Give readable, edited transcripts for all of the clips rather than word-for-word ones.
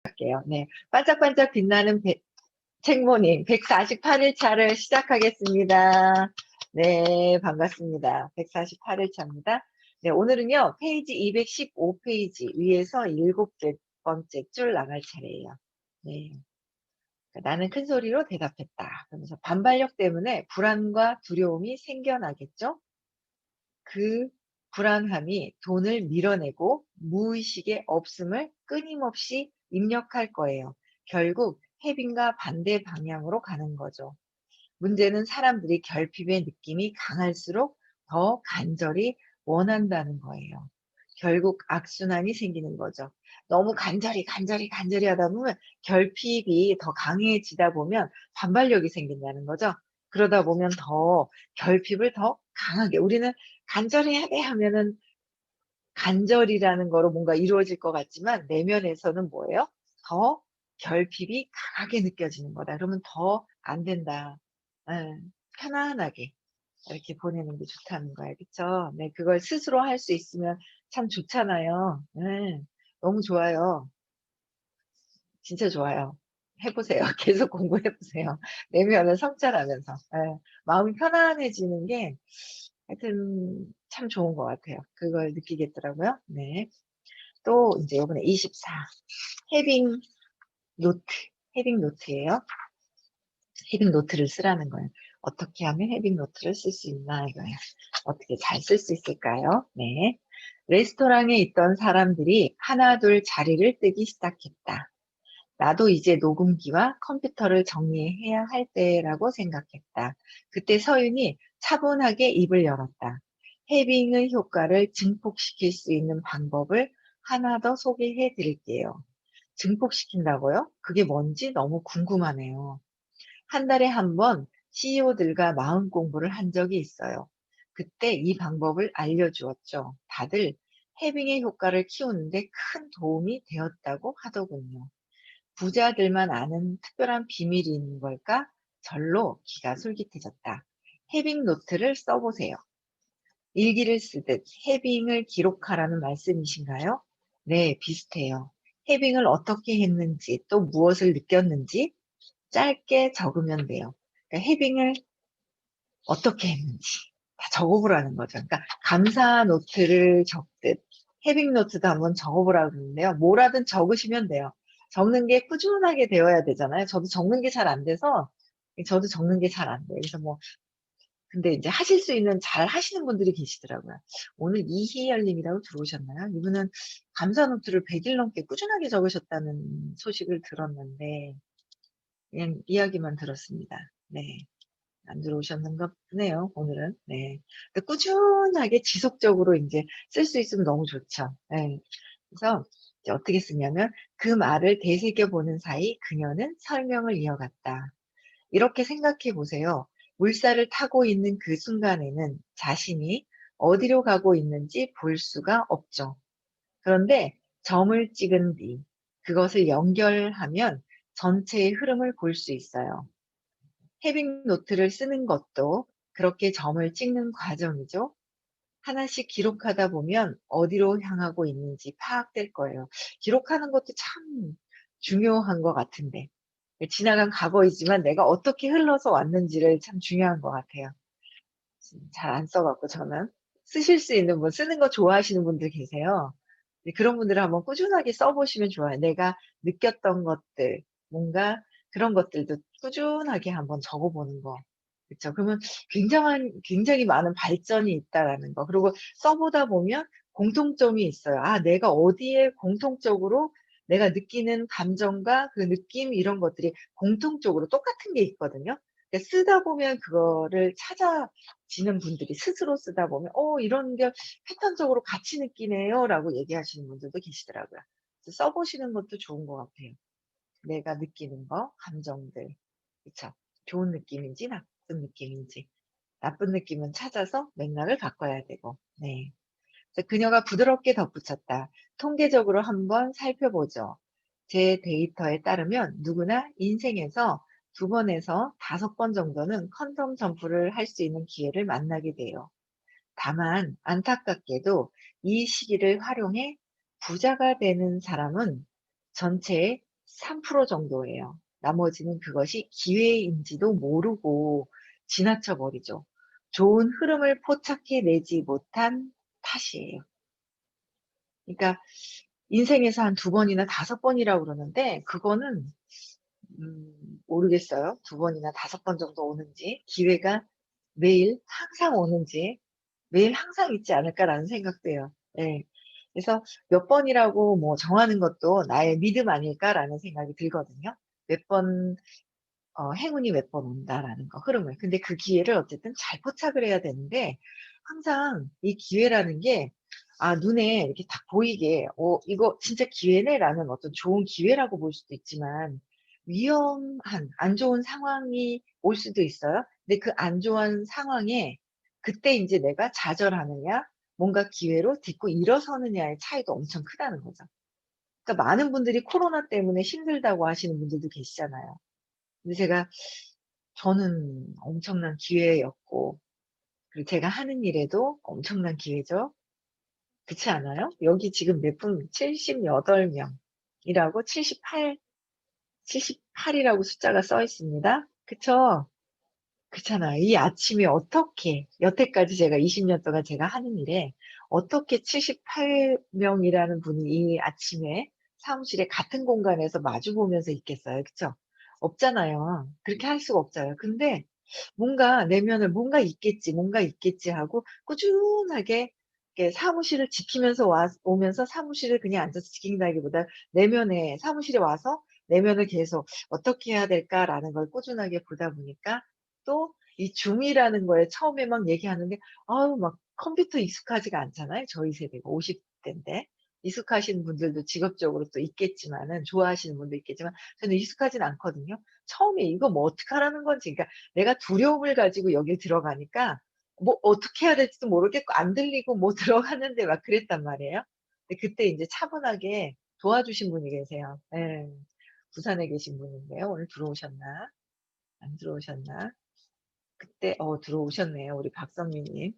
할게요. 네. 반짝반짝 빛나는 책모닝 148일차를 시작하겠습니다. 네, 반갑습니다. 148일차입니다. 네, 오늘은요, 페이지 215페이지 위에서 7번째 줄 나갈 차례예요. 네. 나는 큰 소리로 대답했다. 그러면서 반발력 때문에 불안과 두려움이 생겨나겠죠? 그 불안함이 돈을 밀어내고 무의식의 없음을 끊임없이 입력할 거예요. 결국 해빈과 반대 방향으로 가는 거죠. 문제는 사람들이 결핍의 느낌이 강할수록 더 간절히 원한다는 거예요. 결국 악순환이 생기는 거죠. 너무 간절히 하다 보면 결핍이 더 강해지다 보면 반발력이 생긴다는 거죠. 그러다 보면 더 결핍을 더 강하게 우리는 간절해야 돼 하면은 간절이라는 거로 뭔가 이루어질 것 같지만 내면에서는 뭐예요? 더 결핍이 강하게 느껴지는 거다. 그러면 더 안 된다. 예, 편안하게 이렇게 보내는 게 좋다는 거예요. 그쵸? 네, 그걸 스스로 할 수 있으면 참 좋잖아요. 네, 너무 좋아요. 진짜 좋아요. 해보세요. 계속 공부해보세요. 내면을 성찰하면서. 예, 마음이 편안해지는 게 하여튼 참 좋은 것 같아요. 그걸 느끼겠더라고요. 네. 또 이제 이번에 24. 헤빙 노트. 헤빙 노트예요. 헤빙 노트를 쓰라는 거예요. 어떻게 하면 헤빙 노트를 쓸 수 있나 이거예요. 어떻게 잘 쓸 수 있을까요? 네. 레스토랑에 있던 사람들이 하나둘 자리를 뜨기 시작했다. 나도 이제 녹음기와 컴퓨터를 정리해야 할 때라고 생각했다. 그때 서윤이 차분하게 입을 열었다. 헤빙의 효과를 증폭시킬 수 있는 방법을 하나 더 소개해 드릴게요. 증폭시킨다고요? 그게 뭔지 너무 궁금하네요. 한 달에 한 번 CEO들과 마음 공부를 한 적이 있어요. 그때 이 방법을 알려주었죠. 다들 헤빙의 효과를 키우는데 큰 도움이 되었다고 하더군요. 부자들만 아는 특별한 비밀이 있는 걸까? 절로 귀가 솔깃해졌다. 헤빙 노트를 써보세요. 일기를 쓰듯 헤빙을 기록하라는 말씀이신가요? 네, 비슷해요. 헤빙을 어떻게 했는지 또 무엇을 느꼈는지 짧게 적으면 돼요. 그러니까 헤빙을 어떻게 했는지 다 적어보라는 거죠. 그러니까 감사 노트를 적듯 헤빙 노트도 한번 적어보라고 그러는데요. 뭐라든 적으시면 돼요. 적는 게 꾸준하게 되어야 되잖아요. 저도 적는 게 잘 안 돼서 저도 적는 게 잘 안 돼요. 그래서 뭐 근데 이제 하실 수 있는 잘 하시는 분들이 계시더라고요. 오늘 이희열님이라고 들어오셨나요? 이분은 감사 노트를 100일 넘게 꾸준하게 적으셨다는 소식을 들었는데 그냥 이야기만 들었습니다. 네. 안 들어오셨는가 보네요, 오늘은. 네. 근데 꾸준하게 지속적으로 이제 쓸 수 있으면 너무 좋죠. 네. 그래서 이제 어떻게 쓰냐면 그 말을 되새겨보는 사이 그녀는 설명을 이어갔다. 이렇게 생각해 보세요. 물살을 타고 있는 그 순간에는 자신이 어디로 가고 있는지 볼 수가 없죠. 그런데 점을 찍은 뒤 그것을 연결하면 전체의 흐름을 볼 수 있어요. 헤빙 노트를 쓰는 것도 그렇게 점을 찍는 과정이죠. 하나씩 기록하다 보면 어디로 향하고 있는지 파악될 거예요. 기록하는 것도 참 중요한 것 같은데. 지나간 과거이지만 내가 어떻게 흘러서 왔는지를 참 중요한 것 같아요. 잘 안 써갖고 저는. 쓰실 수 있는 분, 쓰는 거 좋아하시는 분들 계세요. 그런 분들은 한번 꾸준하게 써보시면 좋아요. 내가 느꼈던 것들, 뭔가 그런 것들도 꾸준하게 한번 적어보는 거. 그렇죠. 그러면 굉장히 많은 발전이 있다라는 거. 그리고 써보다 보면 공통점이 있어요. 아, 내가 어디에 공통적으로 내가 느끼는 감정과 그 느낌 이런 것들이 공통적으로 똑같은 게 있거든요. 그러니까 쓰다 보면 그거를 찾아지는 분들이 스스로 쓰다 보면 이런 게 패턴적으로 같이 느끼네요 라고 얘기하시는 분들도 계시더라고요. 그래서 써보시는 것도 좋은 것 같아요. 내가 느끼는 거, 감정들. 그쵸? 좋은 느낌인지 나쁜 느낌인지. 나쁜 느낌은 찾아서 맥락을 바꿔야 되고. 네. 그래서 그녀가 부드럽게 덧붙였다. 통계적으로 한번 살펴보죠. 제 데이터에 따르면 누구나 인생에서 2번에서 5번 정도는 컨돔 점프를 할 수 있는 기회를 만나게 돼요. 다만 안타깝게도 이 시기를 활용해 부자가 되는 사람은 전체의 3% 정도예요. 나머지는 그것이 기회인지도 모르고 지나쳐 버리죠. 좋은 흐름을 포착해 내지 못한 탓이에요. 그러니까 인생에서 한 2번이나 5번이라고 그러는데 그거는 모르겠어요. 2번이나 5번 정도 오는지, 기회가 매일 항상 오는지, 매일 항상 있지 않을까라는 생각도 해요. 예. 그래서 몇 번이라고 뭐 정하는 것도 나의 믿음 아닐까라는 생각이 들거든요. 몇 번, 행운이 몇 번 온다라는 거, 흐름을. 근데 그 기회를 어쨌든 잘 포착을 해야 되는데, 항상 이 기회라는 게, 눈에 이렇게 딱 보이게, 이거 진짜 기회네라는 어떤 좋은 기회라고 볼 수도 있지만, 위험한, 안 좋은 상황이 올 수도 있어요. 근데 그 안 좋은 상황에, 그때 이제 내가 좌절하느냐, 뭔가 기회로 딛고 일어서느냐의 차이도 엄청 크다는 거죠. 그러니까 많은 분들이 코로나 때문에 힘들다고 하시는 분들도 계시잖아요. 근데 저는 엄청난 기회였고, 그리고 제가 하는 일에도 엄청난 기회죠. 그렇지 않아요? 여기 지금 몇 분, 78명이라고, 78이라고 숫자가 써 있습니다. 그쵸? 그렇잖아요. 이 아침에 어떻게, 여태까지 제가 20년 동안 제가 하는 일에 어떻게 78명이라는 분이 이 아침에 사무실에 같은 공간에서 마주 보면서 있겠어요. 그쵸? 없잖아요. 그렇게 할 수가 없잖아요. 근데 뭔가 내면을 뭔가 있겠지 하고 꾸준하게 이렇게 사무실을 지키면서 오면서 사무실을 그냥 앉아서 지킨다기보다 내면에 사무실에 와서 내면을 계속 어떻게 해야 될까라는 걸 꾸준하게 보다 보니까 또 이 줌이라는 거에 처음에 막 얘기하는데 아우 막 컴퓨터 익숙하지가 않잖아요. 저희 세대가 50 대인데. 익숙하신 분들도 직업적으로 또 있겠지만은 좋아하시는 분도 있겠지만 저는 익숙하진 않거든요. 처음에 이거 뭐 어떡하라는 건지, 그러니까 내가 두려움을 가지고 여길 들어가니까 뭐 어떻게 해야 될지도 모르겠고 안 들리고 뭐 들어갔는데 막 그랬단 말이에요. 근데 그때 인제 차분하게 도와주신 분이 계세요. 예. 부산에 계신 분인데요. 오늘 들어오셨나? 안 들어오셨나? 그때 들어오셨네요. 우리 박성민 님.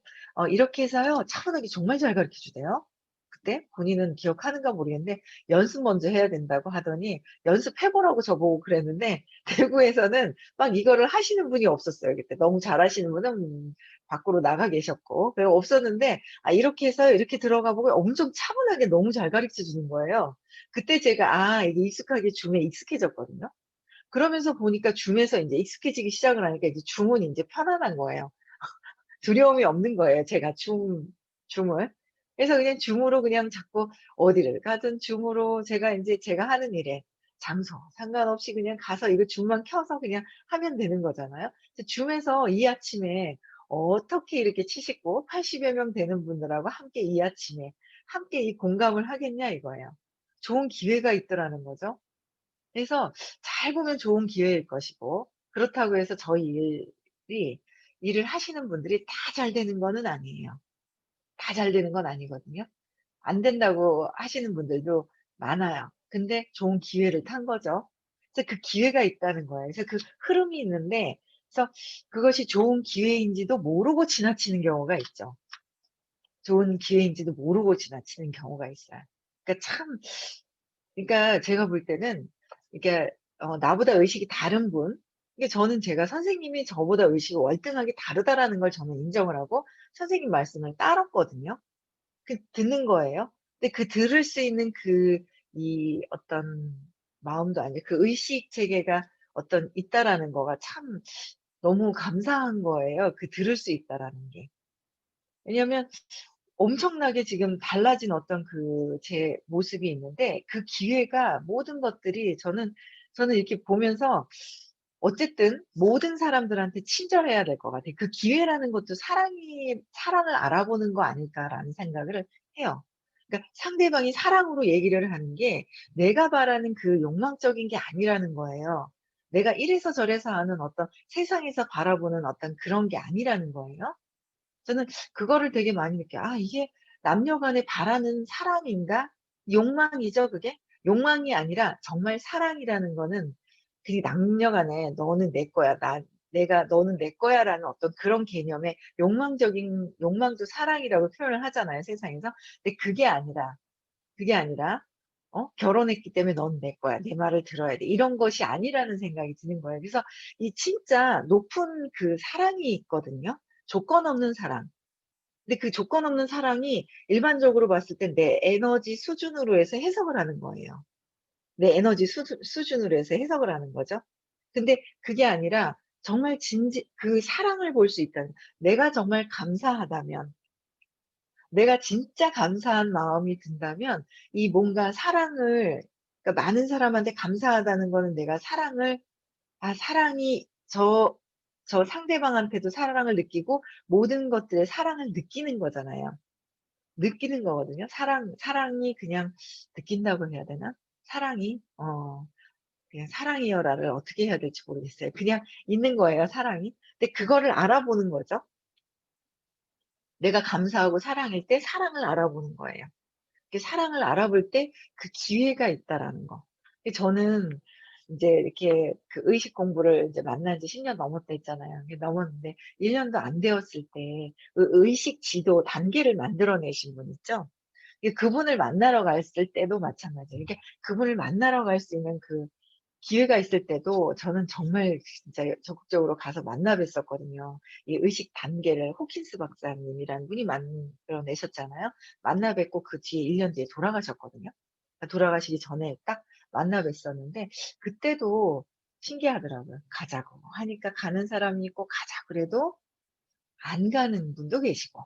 이렇게 해서요. 차분하게 정말 잘 가르쳐 주세요. 그때 본인은 기억하는가 모르겠는데 연습 먼저 해야 된다고 하더니 연습해 보라고 저보고 그랬는데 대구에서는 막 이거를 하시는 분이 없었어요. 그때 너무 잘하시는 분은 밖으로 나가 계셨고 그리고 없었는데 이렇게 해서 이렇게 들어가 보고 엄청 차분하게 너무 잘 가르쳐 주는 거예요. 그때 제가 이게 익숙하게 줌에 익숙해졌거든요. 그러면서 보니까 줌에서 인제 익숙해지기 시작을 하니까 이제 줌은 인제 편안한 거예요. 두려움이 없는 거예요, 제가 줌을. 그래서 그냥 줌으로 그냥 자꾸 어디를 가든 줌으로 제가 인제 제가 하는 일에 장소 상관없이 그냥 가서 이거 줌만 켜서 그냥 하면 되는 거잖아요. 그래서 줌에서 이 아침에 어떻게 이렇게 79, 80여 명 되는 분들하고 함께 이 아침에 함께 이 공감을 하겠냐 이거예요. 좋은 기회가 있더라는 거죠. 그래서 잘 보면 좋은 기회일 것이고 그렇다고 해서 저희 일을 하시는 분들이 다 잘 되는 거는 아니에요. 다 잘 되는 건 아니거든요. 안 된다고 하시는 분들도 많아요. 근데 좋은 기회를 탄 거죠. 그래서 그 기회가 있다는 거예요. 그래서 그 흐름이 있는데 그래서 그것이 좋은 기회인지도 모르고 지나치는 경우가 있죠. 좋은 기회인지도 모르고 지나치는 경우가 있어요. 그러니까 참 그러니까 제가 볼 때는 이게 나보다 의식이 다른 분, 이게 저는 제가 선생님이 저보다 의식이 월등하게 다르다라는 걸 저는 인정을 하고 선생님 말씀을 따랐거든요. 듣는 거예요. 근데 그 들을 수 있는 이 어떤 마음도 아니고 그 의식 체계가 있다라는 거가 참 너무 감사한 거예요. 그 들을 수 있다라는 게. 왜냐면 엄청나게 지금 달라진 어떤 제 모습이 있는데 그 기회가 모든 것들이 저는 이렇게 보면서 어쨌든 모든 사람들한테 친절해야 될 것 같아요. 그 기회라는 것도 사랑을 알아보는 거 아닐까라는 생각을 해요. 그러니까 상대방이 사랑으로 얘기를 하는 게 내가 바라는 그 욕망적인 게 아니라는 거예요. 내가 이래서 저래서 하는 어떤 세상에서 바라보는 어떤 그런 게 아니라는 거예요. 저는 그거를 되게 많이 느껴요. '이게 남녀 간에 바라는 사랑인가?' 욕망이죠 그게? 욕망이 아니라 정말 사랑이라는 거는 남녀 간에 '너는 내 거야. 너는 내 거야.'라는 어떤 그런 개념의 욕망적인 욕망도 사랑이라고 표현을 하잖아요 세상에서. 근데 그게 아니라 결혼했기 때문에 넌 내 거야. 내 말을 들어야 돼. 이런 것이 아니라는 생각이 드는 거예요. 그래서 이 진짜 높은 그 사랑이 있거든요. 조건 없는 사랑. 근데 그 조건 없는 사랑이 일반적으로 봤을 땐 내 에너지 수준으로 해서 해석을 하는 거예요. 내 에너지 수준으로 해서 해석을 하는 거죠. 근데 그게 아니라 정말 그 사랑을 볼 수 있다는, 내가 정말 감사하다면, 내가 진짜 감사한 마음이 든다면 이 뭔가 사랑을, 그러니까 많은 사람한테 감사하다는 거는 내가 사랑을, 사랑이 저 상대방한테도 사랑을 느끼고 모든 것들에 사랑을 느끼는 거잖아요. 느끼는 거거든요. 사랑이 그냥 느낀다고 해야 되나? 사랑이 그냥 "사랑이여라."를 어떻게 해야 될지 모르겠어요. 그냥 있는 거예요, 사랑이. 근데 그거를 알아보는 거죠. 내가 감사하고 사랑일 때 사랑을 알아보는 거예요. 그 사랑을 알아볼 때 그 기회가 있다라는 거. 근데 저는 인제 이렇게 그 의식 공부를 이제 만난 지 10년 넘었다 했잖아요. 그게 넘었는데 1 년도 안 되었을 때 그 의식 지도 단계를 만들어 내신 분 있죠? 그분을 만나러 갔을 때도 마찬가지예요. 이게 그분을 만나러 갈 수 있는 그 기회가 있을 때도 저는 정말 진짜 적극적으로 가서 만나 뵀었거든요. 이 의식 단계를 호킨스 박사님이라는 분이 만들어 내셨잖아요. 만나 뵙고 그 뒤에 1년 뒤에 돌아가셨거든요. 그러니까 돌아가시기 전에 딱 만나 뵀었는데 그때도 신기하더라고요. 가자고 하니까 가는 사람이 있고 가자 그래도 안 가는 분도 계시고.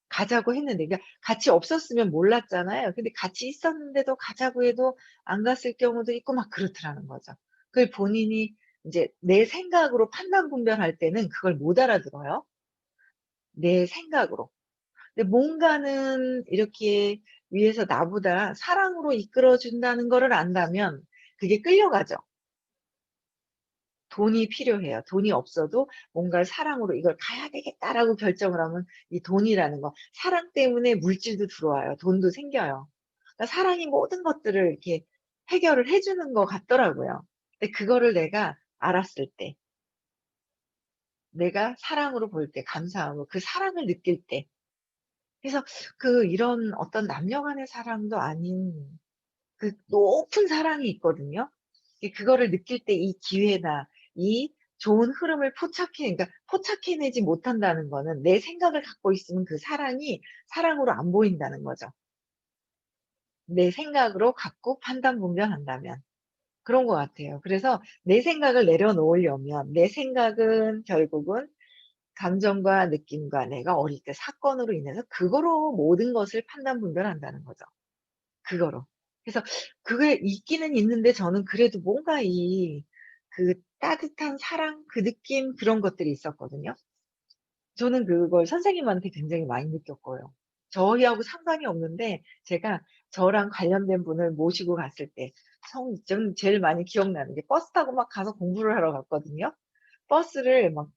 가자고 했는데, 그러니까 같이 없었으면 몰랐잖아요. 근데 같이 있었는데도 가자고 해도 안 갔을 경우도 있고 막 그렇더라는 거죠. 그걸 본인이 인제 내 생각으로 판단 분별할 때는 그걸 못 알아들어요, 내 생각으로. 근데 뭔가는 이렇게 위에서 나보다 사랑으로 이끌어 준다는 거를 안다면 그게 끌려가죠. 돈이 필요해요. 돈이 없어도 뭔가를 사랑으로 '이걸 가야 되겠다.'라고 결정을 하면 이 돈이라는 거, 사랑 때문에 물질도 들어와요. 돈도 생겨요. 그러니까 사랑이 모든 것들을 이렇게 해결을 해 주는 것 같더라고요. 근데 그거를 내가 알았을 때, 내가 사랑으로 볼 때, 감사함으로 그 사랑을 느낄 때, 그래서 이런 어떤 남녀 간의 사랑도 아닌 그 높은 사랑이 있거든요. 그거를 느낄 때 이 기회나 이 좋은 흐름을 그러니까 포착해내지 못한다는 거는 내 생각을 갖고 있으면 그 사랑이 사랑으로 안 보인다는 거죠. 내 생각으로 갖고 판단 분별한다면. 그런 것 같아요. 그래서 내 생각을 내려놓으려면, 내 생각은 결국은 감정과 느낌과 내가 어릴 때 사건으로 인해서 그거로 모든 것을 판단 분별한다는 거죠. 그거로. 그래서 그게 있기는 있는데 저는 그래도 뭔가 그 따뜻한 사랑, 그 느낌, 그런 것들이 있었거든요. 저는 그걸 선생님한테 굉장히 많이 느꼈고요. 저희하고 상관이 없는데 제가 저랑 관련된 분을 모시고 갔을 때 저는 제일 많이 기억나는 게 버스 타고 막 가서 공부를 하러 갔거든요. 버스를 막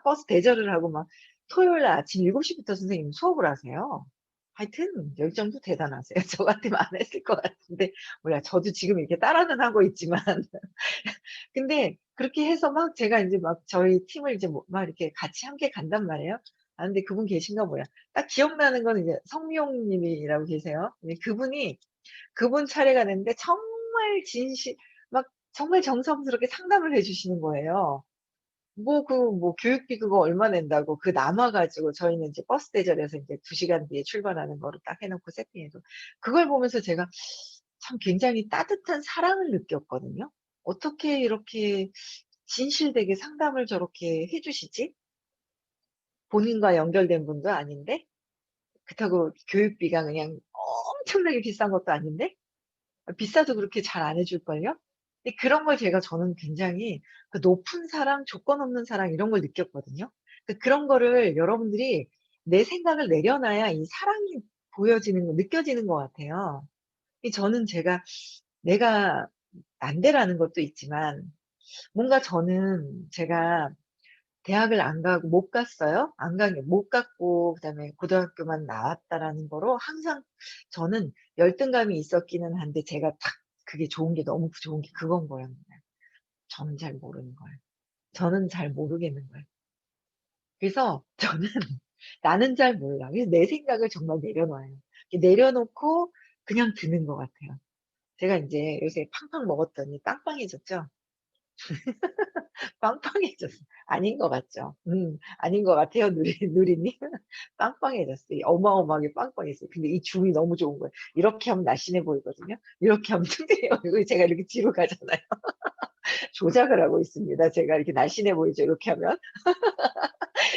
버스 대절을 하고 막 토요일 날 아침 7시 부터 선생님이 수업을 하세요. 하여튼 열정도 대단하세요. 저 같으면 안 했을 것 같은데 몰라요. 저도 지금 이렇게 따라는 하고 있지만 근데 그렇게 해서 막 제가 인제 막 저희 팀을 이제 뭐 막 이렇게 같이 함께 간단 말이에요. 근데 그분 계신가 뭐야. 딱 기억나는 거는 이제 성미용 님이라고 계세요. 근데 그분 차례가 됐는데 정말 막 정말 정성스럽게 상담을 해 주시는 거예요. 교육비 그거 얼마 낸다고 그 남아 가지고 저희는 인제 버스 대절해서 인제 2 시간 뒤에 출발하는 거로 딱 해 놓고 세팅해 줘, 그걸 보면서 제가 참 굉장히 따뜻한 사랑을 느꼈거든요. '어떻게 이렇게 진실되게 상담을 저렇게 해 주시지?' 본인과 연결된 분도 아닌데 그렇다고 교육비가 그냥 엄청나게 비싼 것도 아닌데 비싸도 그렇게 잘 안 해 줄걸요? 근데 그런 걸 저는 굉장히 그 높은 사랑, 조건 없는 사랑 이런 걸 느꼈거든요. 그런 거를 여러분들이 내 생각을 내려놔야 이 사랑이 느껴지는 것 같아요. 저는 내가 난데라는 것도 있지만 뭔가 저는 제가 대학을 안 가고 못 갔어요. 안 간 게 못 갔고 그다음에 고등학교만 나왔다라는 거로 항상 저는 열등감이 있었기는 한데 제가 딱 그게 너무 좋은 게 그건 거예요. 저는 잘 모르는 거예요. 저는 잘 모르겠는 거예요. 그래서 저는 나는 잘 몰라. 그래서 내 생각을 정말 내려놔요. 이렇게 내려놓고 그냥 드는 것 같아요. 제가 인제 요새 팡팡 먹었더니 빵빵해졌죠. 빵빵해졌어요. 아닌 것 같죠? 아닌 것 같아요, 누리님? 빵빵해졌어요. 어마어마하게 빵빵했어요. 근데 이 줌이 너무 좋은 거예요. 이렇게 하면 날씬해 보이거든요. 이렇게 하면 뚱뚱해 보이고 제가 이렇게 뒤로 가잖아요. 조작을 하고 있습니다. 제가 이렇게 날씬해 보이죠, 이렇게 하면.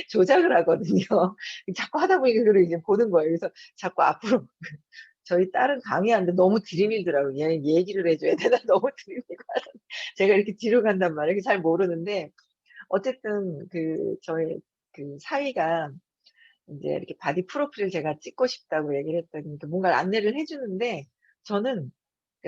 조작을 하거든요. 자꾸 하다 보니까 그걸 이제 보는 거예요. 그래서 자꾸 앞으로 저희 딸은 강의하는데 너무 들이밀더라고요. 얘 얘기를 해 줘야 되나 너무 들이밀고 하는데 제가 이렇게 뒤로 간단 말이에요. 잘 모르는데 어쨌든 저희 사위가 인제 이렇게 바디 프로필을 제가 찍고 싶다고 얘기를 했더니 뭔가를 안내를 해 주는데 저는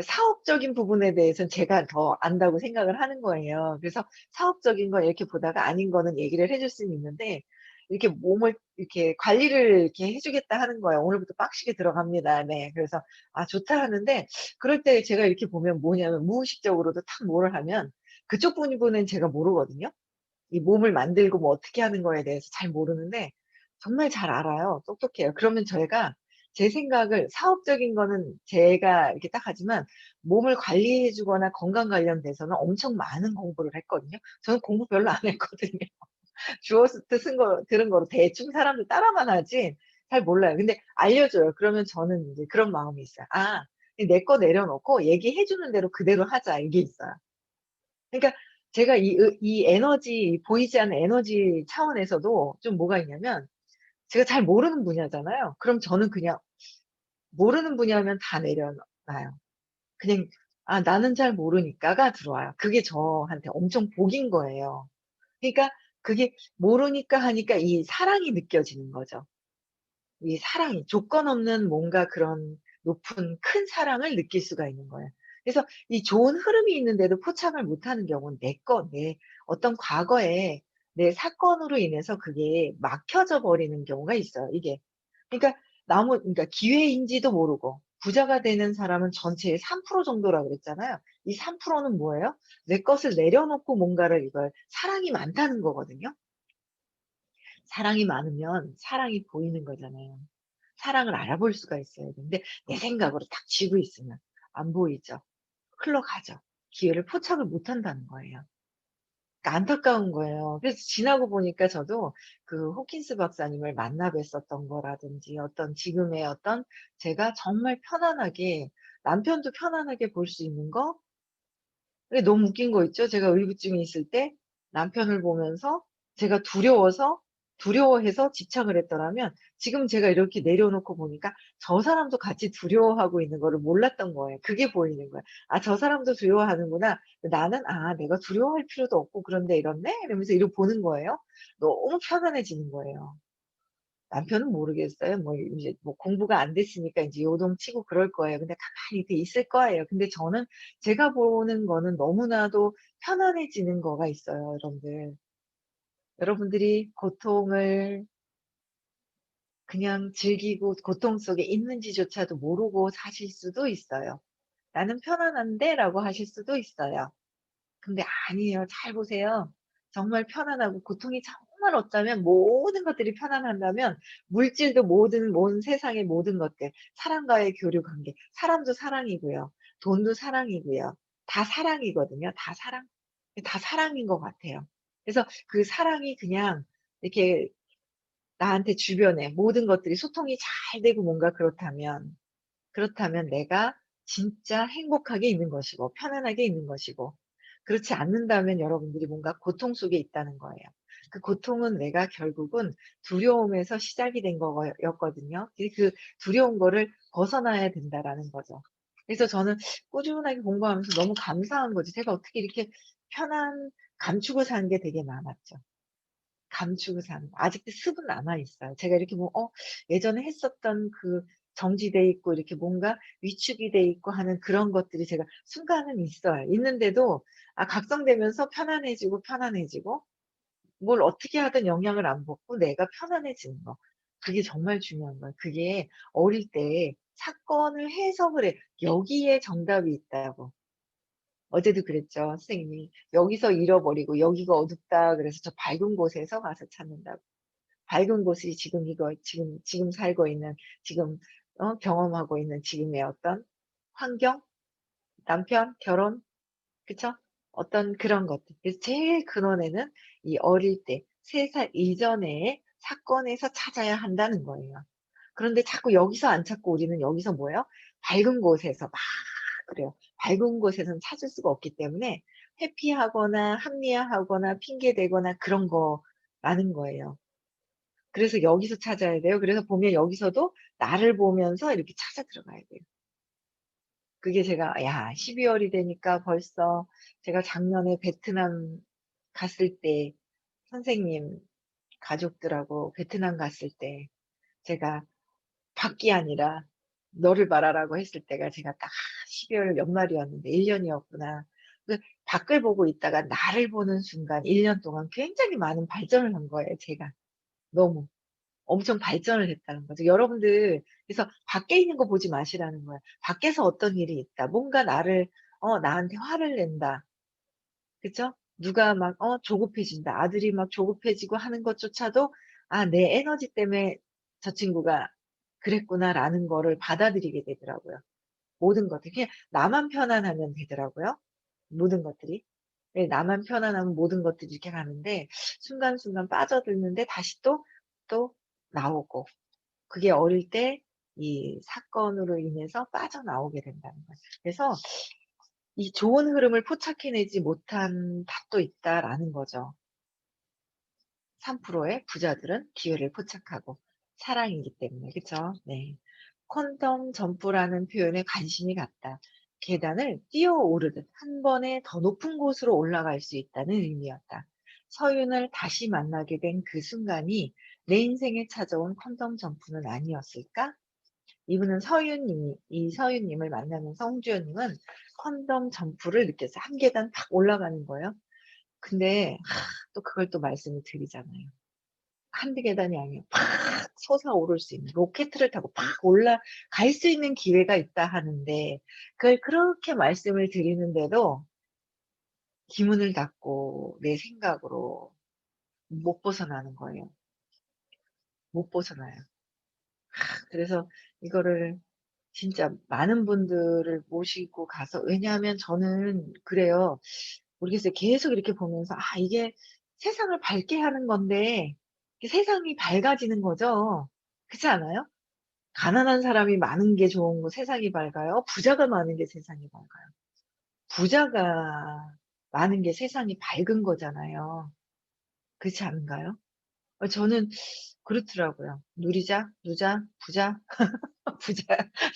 사업적인 부분에 대해서는 제가 더 안다고 생각을 하는 거예요. 그래서 사업적인 거 이렇게 보다가 아닌 거는 얘기를 해줄 수는 있는데 이렇게 몸을 이렇게 관리를 이렇게 해 주겠다 하는 거예요. "오늘부터 빡시게 들어갑니다." 네. 그래서 "아 좋다." 하는데 그럴 때 제가 이렇게 보면 뭐냐면 무의식적으로도 탁 뭐를 하면 그쪽 부분은 제가 모르거든요. 이 몸을 만들고 뭐 어떻게 하는 거에 대해서 잘 모르는데 정말 잘 알아요. 똑똑해요. 그러면 제가 제 생각을 사업적인 거는 제가 이렇게 딱 하지만 몸을 관리해 주거나 건강 관련돼서는 엄청 많은 공부를 했거든요. 저는 공부 별로 안 했거든요. 주워서 쓴 거 들은 거로 대충 사람들 따라만 하지 잘 몰라요. 근데 알려줘요. 그러면 저는 인제 그런 마음이 있어요. '아 내 거 내려놓고 얘기해 주는 대로 그대로 하자.' 이게 있어요. 그러니까 제가 이 에너지 보이지 않는 에너지 차원에서도 좀 뭐가 있냐면 제가 잘 모르는 분야잖아요. 그럼 저는 그냥 모르는 분야면 다 내려놔요. 그냥 '아 나는 잘 모르니까.'가 들어와요. 그게 저한테 엄청 복인 거예요. 그러니까 그게 모르니까 하니까 이 사랑이 느껴지는 거죠. 이 사랑이 조건 없는 뭔가 그런 높은 큰 사랑을 느낄 수가 있는 거예요. 그래서 이 좋은 흐름이 있는데도 포착을 못하는 경우는 내 어떤 과거에 내 사건으로 인해서 그게 막혀져 버리는 경우가 있어요, 이게. 그러니까 그러니까 기회인지도 모르고 부자가 되는 사람은 전체의 3% 정도라고 그랬잖아요. 이 3%는 뭐예요? 내 것을 내려놓고 뭔가를 이걸 사랑이 많다는 거거든요. 사랑이 많으면 사랑이 보이는 거잖아요. 사랑을 알아볼 수가 있어요. 근데 내 생각으로 딱 쥐고 있으면 안 보이죠. 흘러가죠. 기회를 포착을 못 한다는 거예요. 그러니까 안타까운 거예요. 그래서 지나고 보니까 저도 호킨스 박사님을 만나 뵀었던 거라든지 어떤 지금의 어떤 제가 정말 편안하게 남편도 편안하게 볼 수 있는 거 근데 너무 웃긴 거 있죠? 제가 의부증이 있을 때 남편을 보면서 제가 두려워해서 집착을 했더라면 지금 제가 이렇게 내려놓고 보니까 저 사람도 같이 두려워하고 있는 거를 몰랐던 거예요. 그게 보이는 거예요. '아 저 사람도 두려워하는구나. 나는 아 내가 두려워할 필요도 없고 그런데 이렇네?' 이러면서 이러고 보는 거예요. 너무 편안해지는 거예요. 남편은 모르겠어요. 뭐 이제 뭐 공부가 안 됐으니까 인제 요동치고 그럴 거예요. 근데 가만히 이렇게 있을 거예요. 근데 저는 제가 보는 거는 너무나도 편안해지는 거가 있어요, 여러분들. 여러분들이 고통을 그냥 즐기고 고통 속에 있는지조차도 모르고 사실 수도 있어요. '나는 편안한데.'라고 하실 수도 있어요. 근데 아니에요. 잘 보세요. 정말 편안하고 고통이 정말 없다면 모든 것들이 편안한다면 물질도 모든 세상의 모든 것들, 사람과의 교류 관계, 사람도 사랑이고요. 돈도 사랑이고요. 다 사랑이거든요. 다 사랑. 다 사랑인 것 같아요. 그래서 그 사랑이 그냥 이렇게 나한테 주변에 모든 것들이 소통이 잘 되고 뭔가 그렇다면 내가 진짜 행복하게 있는 것이고 편안하게 있는 것이고 그렇지 않는다면 여러분들이 뭔가 고통 속에 있다는 거예요. 그 고통은 내가 결국은 두려움에서 시작이 된 거였거든요. 그 두려운 거를 벗어나야 된다라는 거죠. 그래서 저는 꾸준하게 공부하면서 너무 감사한 거지. 제가 어떻게 이렇게 감추고 사는 게 되게 많았죠. 감추고 사는 거. 아직도 습은 남아 있어요. 제가 이렇게 예전에 했었던 정지돼 있고 이렇게 뭔가 위축이 돼 있고 하는 그런 것들이 제가 순간은 있어요. 있는데도 각성되면서 편안해지고 뭘 어떻게 하든 영향을 안 받고 내가 편안해지는 거. 그게 정말 중요한 거예요. 그게 어릴 때 사건을 해석을 해. 여기에 정답이 있다고. 어제도 그랬죠. 선생님이 "여기서 잃어버리고 여기가 어둡다." 그래서 저 밝은 곳에서 가서 찾는다고. 밝은 곳이 지금 지금 살고 있는 지금 경험하고 있는 지금의 어떤 환경? 남편, 결혼, 그쵸? 어떤 그런 것들. 그래서 제일 근원에는 이 어릴 때 3살 이전의 사건에서 찾아야 한다는 거예요. 그런데 자꾸 여기서 안 찾고 우리는 여기서 뭐예요? 밝은 곳에서 막 그래요. 밝은 곳에서는 찾을 수가 없기 때문에 회피하거나 합리화하거나 핑계대거나 그런 거라는 거예요. 그래서 여기서 찾아야 돼요. 그래서 보면 여기서도 나를 보면서 이렇게 찾아 들어가야 돼요. 그게 제가 12월이 되니까 벌써 제가 작년에 베트남 갔을 때 선생님 가족들하고 베트남 갔을 때 제가 밖이 아니라 너를 바라라고 했을 때가 제가 딱 12월 연말이었는데 1년이었구나. 그 밖을 보고 있다가 나를 보는 순간 1년 동안 굉장히 많은 발전을 한 거예요, 제가. 너무. 엄청 발전을 했다는 거죠. 여러분들, 그래서 밖에 있는 거 보지 마시라는 거예요. 밖에서 어떤 일이 있다. 뭔가 나한테 화를 낸다. 그쵸? 누가 막, 조급해진다. 아들이 막 조급해지고 하는 것조차도, 내 에너지 때문에 저 친구가 그랬구나라는 거를 받아들이게 되더라고요. 모든 것들. 그냥 나만 편안하면 되더라고요. 모든 것들이. 네, 나만 편안하면 모든 것들이 이렇게 가는데, 순간순간 빠져들는데 다시 또 나오고. 그게 어릴 때 이 사건으로 인해서 빠져나오게 된다는 거죠. 그래서 이 좋은 흐름을 포착해내지 못한 탓도 있다라는 거죠. 3%의 부자들은 기회를 포착하고 사랑이기 때문에. 그쵸? 네. 퀀텀 점프라는 표현에 관심이 갔다. 계단을 뛰어오르듯 한 번에 더 높은 곳으로 올라갈 수 있다는 의미였다. 서윤을 다시 만나게 된 그 순간이 내 인생에 찾아온 퀀텀 점프는 아니었을까? 이분은 이 서윤님을 만나면서 홍주연님은 퀀텀 점프를 느꼈어요. 한 계단 팍 올라가는 거예요. 근데 또 그걸 또 말씀을 드리잖아요. 한두 계단이 아니에요. 팍 솟아오를 수 있는 로켓을 타고 팍 올라갈 수 있는 기회가 있다 하는데 그걸 그렇게 말씀을 드리는데도 기문을 닫고 내 생각으로 못 벗어나는 거예요. 못 벗어나요. 그래서 이거를 진짜 많은 분들을 모시고 가서 왜냐하면 저는 그래요. 모르겠어요. 계속 이렇게 보면서 이게 세상을 밝게 하는 건데 세상이 밝아지는 거죠. 그렇지 않아요? 가난한 사람이 많은 게 좋은 거 세상이 밝아요? 부자가 많은 게 세상이 밝아요? 부자가 많은 게 세상이 밝은 거잖아요. 그렇지 않은가요? 저는 그렇더라고요. 누리자, 누자, 부자, 부자,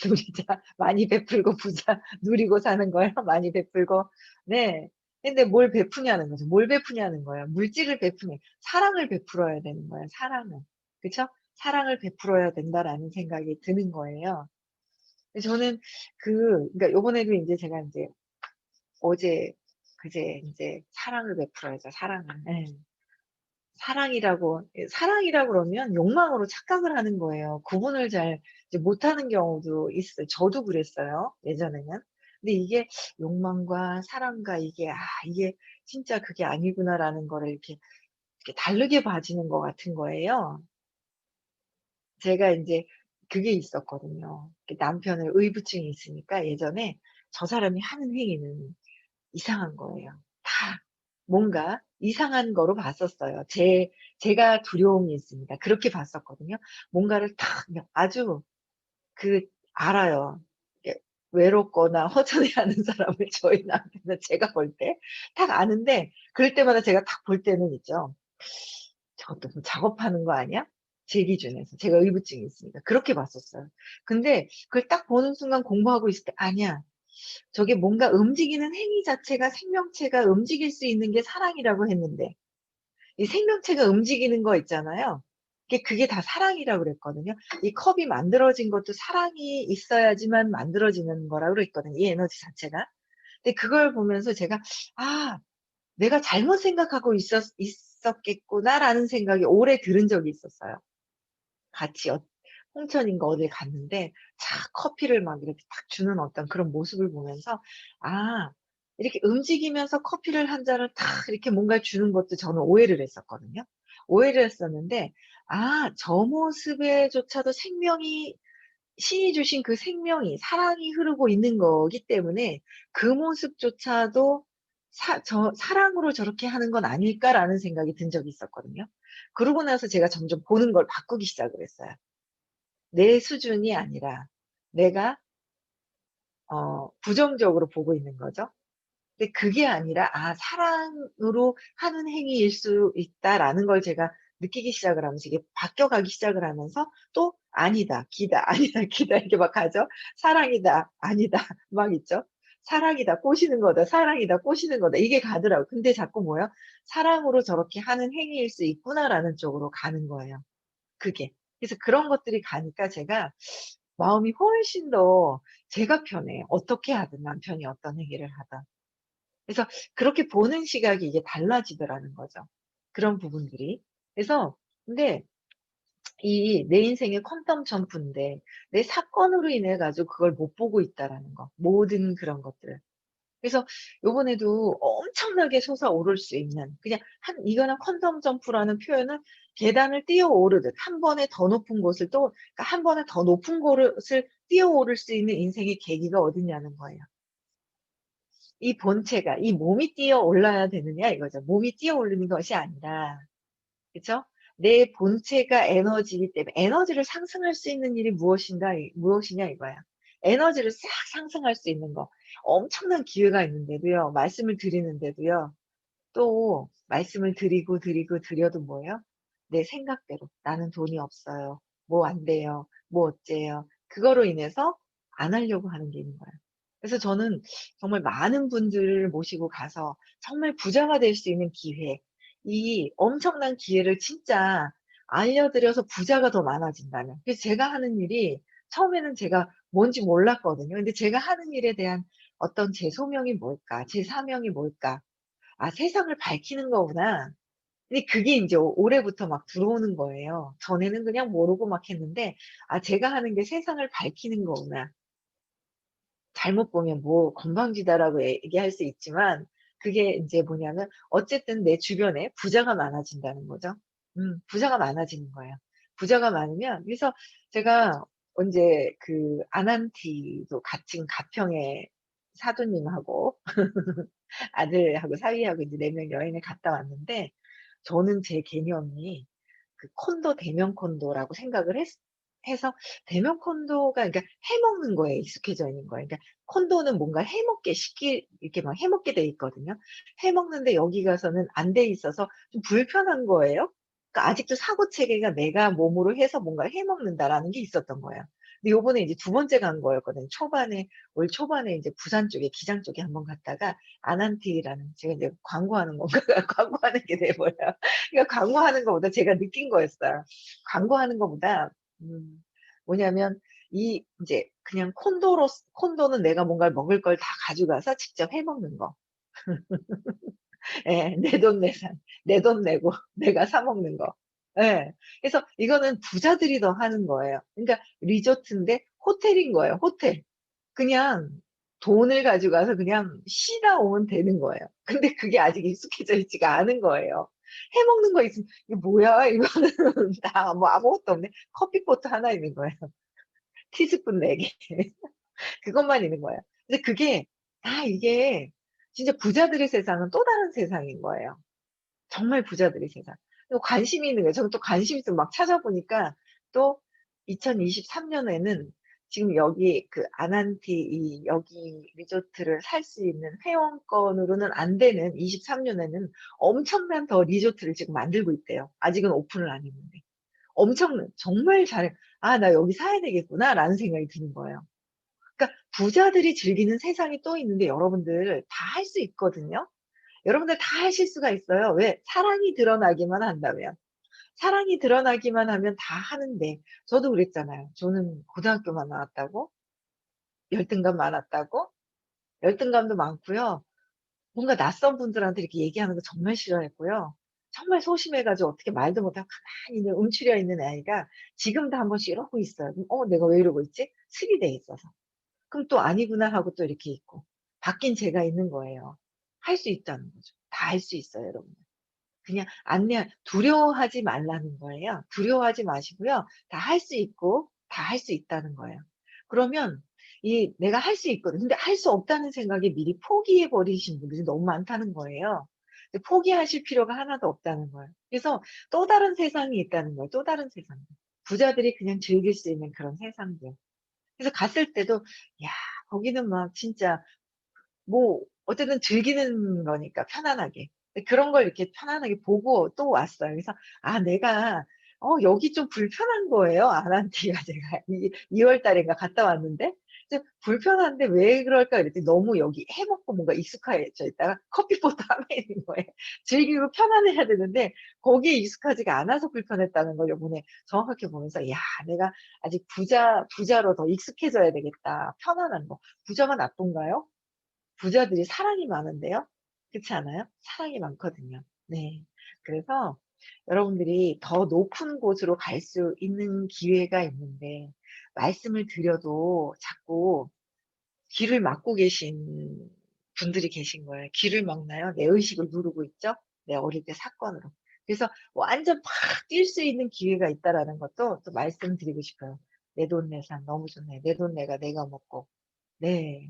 누리자, 많이 베풀고 부자, 누리고 사는 거예요. 많이 베풀고. 네. 근데 뭘 베푸냐는 거죠. 뭘 베푸냐는 거예요. 물질을 베푸냐. 사랑을 베풀어야 되는 거예요. 사랑을. 그쵸? 사랑을 베풀어야 된다라는 생각이 드는 거예요. 저는 그러니까 요번에도 이제 제가 이제 어제, 그제 이제 사랑을 베풀어야죠. 사랑을. 예. 사랑이라고 그러면 욕망으로 착각을 하는 거예요. 구분을 잘 이제 못하는 경우도 있어요. 저도 그랬어요. 예전에는. 근데 이게 욕망과 사랑과 이게 진짜 그게 아니구나라는 거를 이렇게 다르게 봐지는 것 같은 거예요. 제가 이제 그게 있었거든요. 남편을 의부증이 있으니까 예전에 저 사람이 하는 행위는 이상한 거예요. 다 뭔가 이상한 거로 봤었어요. 제가 두려움이 있으니까 그렇게 봤었거든요. 뭔가를 탁 그냥 아주 알아요. 이렇게 외롭거나 허전해하는 사람을 저희 남편은 제가 볼 때 딱 아는데 그럴 때마다 제가 딱 볼 때는 있죠. 저것도 뭐 작업하는 거 아니야? 제 기준에서. 제가 의부증이 있으니까. 그렇게 봤었어요. 근데 그걸 딱 보는 순간 공부하고 있을 때 아니야. 저게 뭔가 움직이는 행위 자체가 생명체가 움직일 수 있는 게 사랑이라고 했는데 이 생명체가 움직이는 거 있잖아요. 그게 다 사랑이라고 그랬거든요. 이 컵이 만들어진 것도 사랑이 있어야지만 만들어지는 거라고 그랬거든요. 이 에너지 자체가. 근데 그걸 보면서 제가 아, 내가 잘못 생각하고 있었겠구나라는 생각이 오래 들은 적이 있었어요. 같이 홍천인가 어딜 갔는데 커피를 막 이렇게 딱 주는 어떤 그런 모습을 보면서 아, 이렇게 움직이면서 커피를 한 잔을 탁 이렇게 뭔가 주는 것도 저는 오해를 했었거든요. 오해를 했었는데 저 모습에조차도 생명이 신이 주신 그 생명이 사랑이 흐르고 있는 거기 때문에 그 모습조차도 사랑으로 저렇게 하는 건 아닐까라는 생각이 든 적이 있었거든요. 그러고 나서 제가 점점 보는 걸 바꾸기 시작을 했어요. 내 수준이 아니라 내가 부정적으로 보고 있는 거죠. 근데 그게 아니라 '아 사랑으로 하는 행위일 수 있다.'라는 걸 제가 느끼기 시작을 하면서 이게 바뀌어가기 시작을 하면서 또 '아니다. 기다. 아니다. 기다.' 이렇게 막 가죠. '사랑이다. 아니다.' 막 있죠. '사랑이다. 꼬시는 거다. 사랑이다. 꼬시는 거다.' 이게 가더라고요. 근데 자꾸 뭐예요? '사랑으로 저렇게 하는 행위일 수 있구나.'라는 쪽으로 가는 거예요, 그게. 그래서 그런 것들이 가니까 제가 마음이 훨씬 더 제가 편해요. 어떻게 하든 남편이 어떤 행위를 하든. 그래서 그렇게 보는 시각이 이게 달라지더라는 거죠, 그런 부분들이. 그래서 근데 이 내 인생의 퀀텀 점프인데 내 사건으로 인해 가지고 그걸 못 보고 있다라는 거. 모든 그런 것들을. 그래서 요번에도 엄청나게 솟아오를 수 있는 그냥 이거는 퀀텀 점프라는 표현은 계단을 뛰어오르듯 한 번에 더 높은 곳을 또 그러니까 한 번에 더 높은 곳을 뛰어오를 수 있는 인생의 계기가 어디냐는 거예요. 이 본체가 이 몸이 뛰어올라야 되느냐 이거죠. 몸이 뛰어오르는 것이 아니라 그죠? 내 본체가 에너지이기 때문에 에너지를 상승할 수 있는 일이 무엇이냐 이거야. 에너지를 싹 상승할 수 있는 거. 엄청난 기회가 있는데도요. 말씀을 드리는데도요. 또 말씀을 드리고 드려도 뭐예요? 내 생각대로 '나는 돈이 없어요. 뭐 안 돼요. 뭐 어째요.' 그거로 인해서 안 하려고 하는 게 있는 거예요. 그래서 저는 정말 많은 분들을 모시고 가서 정말 부자가 될 수 있는 기회, 이 엄청난 기회를 진짜 알려드려서 부자가 더 많아진다면. 그래서 제가 하는 일이 처음에는 제가 뭔지 몰랐거든요. 근데 제가 하는 일에 대한 어떤 제 소명이 뭘까? 제 사명이 뭘까? '아 세상을 밝히는 거구나.' 근데 그게 인제 올해부터 막 들어오는 거예요. 전에는 그냥 모르고 막 했는데 '아 제가 하는 게 세상을 밝히는 거구나.' 잘못 보면 뭐 건방지다라고 얘기할 수 있지만 그게 인제 뭐냐면 어쨌든 내 주변에 부자가 많아진다는 거죠. 부자가 많아지는 거예요. 부자가 많으면 그래서 제가 언제 그 아난티도 지금 가평에 사돈님하고 아들하고 사위하고 이제 4명 여행을 갔다 왔는데 저는 제 개념이 그 콘도 대면 콘도라고 생각을 해서 대면 콘도가 그러니까 해 먹는 거에 익숙해져 있는 거예요. 그러니까 콘도는 뭔가 해 먹게 이렇게 막 해 먹게 돼 있거든요. 해 먹는데 여기 가서는 안 돼 있어서 좀 불편한 거예요. 그러니까 아직도 사고 체계가 '내가 몸으로 해서 뭔가를 해 먹는다.'라는 게 있었던 거예요. 근데 요번에 이제 두 번째 간 거였거든요. 올 초반에 이제 부산 쪽에 기장 쪽에 한번 갔다가 아난티라는 제가 이제 광고하는 건가 광고하는 게 돼 버려요. 그러니까 광고하는 것보다 제가 느낀 거였어요. 광고하는 것보다 뭐냐면 인제 그냥 콘도는 내가 뭔가를 먹을 걸 다 가져가서 직접 해 먹는 거. 예. 내돈내산. 내 돈 내고 내가 사 먹는 거. 예. 그래서 이거는 부자들이 더 하는 거예요. 그러니까 리조트인데 호텔인 거예요, 호텔. 그냥 돈을 가져가서 그냥 쉬다 오면 되는 거예요. 근데 그게 아직 익숙해져 있지가 않은 거예요. 해 먹는 거 있으면 '이게 뭐야?' 이거는 다 뭐 아무것도 없네. 커피포트 하나 있는 거예요. 티스푼 4 개. 그것만 있는 거예요. 근데 그게 이게 진짜 부자들의 세상은 또 다른 세상인 거예요. 정말 부자들의 세상. 또 관심이 있는 거예요. 저는 또 관심 있어서 막 찾아보니까 또 2023 년에는 지금 여기 그 아난티 여기 리조트를 살 수 있는 회원권으로는 안 되는 23 년에는 엄청난 더 리조트를 지금 만들고 있대요. 아직은 오픈을 안 했는데. 엄청난 정말 잘 '아 나 여기 사야 되겠구나.'라는 생각이 드는 거예요. 그러니까 부자들이 즐기는 세상이 또 있는데 여러분들 다 할 수 있거든요. 여러분들 다 하실 수가 있어요. 왜? 사랑이 드러나기만 한다면. 사랑이 드러나기만 하면 다 하는데 저도 그랬잖아요. 저는 고등학교만 나왔다고 열등감 많았다고 열등감도 많고요. 뭔가 낯선 분들한테 이렇게 얘기하는 거 정말 싫어했고요. 정말 소심해 가지고 어떻게 말도 못하고 가만히 있는 움츠려 있는 아이가 지금도 한 번씩 이러고 있어요. 그럼 '어 내가 왜 이러고 있지?' 습이 돼 있어서. 그럼 또 '아니구나.' 하고 또 이렇게 있고. 바뀐 제가 있는 거예요. 할 수 있다는 거죠. 다 할 수 있어요 여러분. 그냥 두려워하지 말라는 거예요. 두려워하지 마시고요. 다 할 수 있고 다 할 수 있다는 거예요. 그러면 이 내가 할 수 있거든. 근데 할 수 없다는 생각에 미리 포기해 버리신 분들이 너무 많다는 거예요. 근데 포기하실 필요가 하나도 없다는 거예요. 그래서 또 다른 세상이 있다는 거예요. 또 다른 세상. 부자들이 그냥 즐길 수 있는 그런 세상들. 그래서 갔을 때도 야, 거기는 막 진짜 뭐 어쨌든 즐기는 거니까 편안하게. 그런 걸 이렇게 편안하게 보고 또 왔어요. 그래서 아, 내가 여기 좀 불편한 거예요. 아난티가 제가 2월 달인가 갔다 왔는데 이제 불편한데 왜 그럴까 그랬더니 너무 여기 해먹고 뭔가 익숙해져 있다가 커피포트 하나 있는 거예요. 즐기고 편안해야 되는데 거기에 익숙하지가 않아서 불편했다는 걸 요번에 정확하게 보면서 야, 내가 아직 부자로 더 익숙해져야 되겠다. 편안한 거. 부자가 나쁜가요? 부자들이 사랑이 많은데요. 그렇지 않아요? 사랑이 많거든요. 네. 그래서 여러분들이 더 높은 곳으로 갈 수 있는 기회가 있는데 말씀을 드려도 자꾸 귀를 막고 계신 분들이 계신 거예요. 귀를 막나요? 내 의식을 누르고 있죠? 내 어릴 때 사건으로. 그래서 완전 팍 뛸 수 있는 기회가 있다라는 것도 또 말씀드리고 싶어요. 내돈내산 너무 좋네. 내 돈 내가 먹고. 네.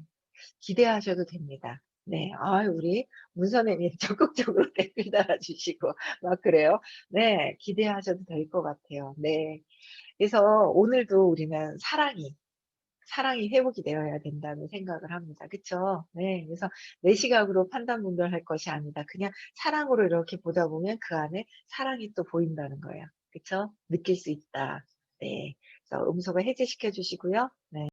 기대하셔도 됩니다. 네. 우리 문선혜님 적극적으로 댓글 달아주시고 막 그래요. 네. 기대하셔도 될 것 같아요. 네. 그래서 오늘도 우리는 사랑이 회복이 되어야 된다는 생각을 합니다. 그쵸? 네. 그래서 내 시각으로 판단 분별할 것이 아니다. 그냥 사랑으로 이렇게 보다 보면 그 안에 사랑이 또 보인다는 거예요. 그쵸? 느낄 수 있다. 네. 그래서 음소거 해제시켜 주시고요. 네.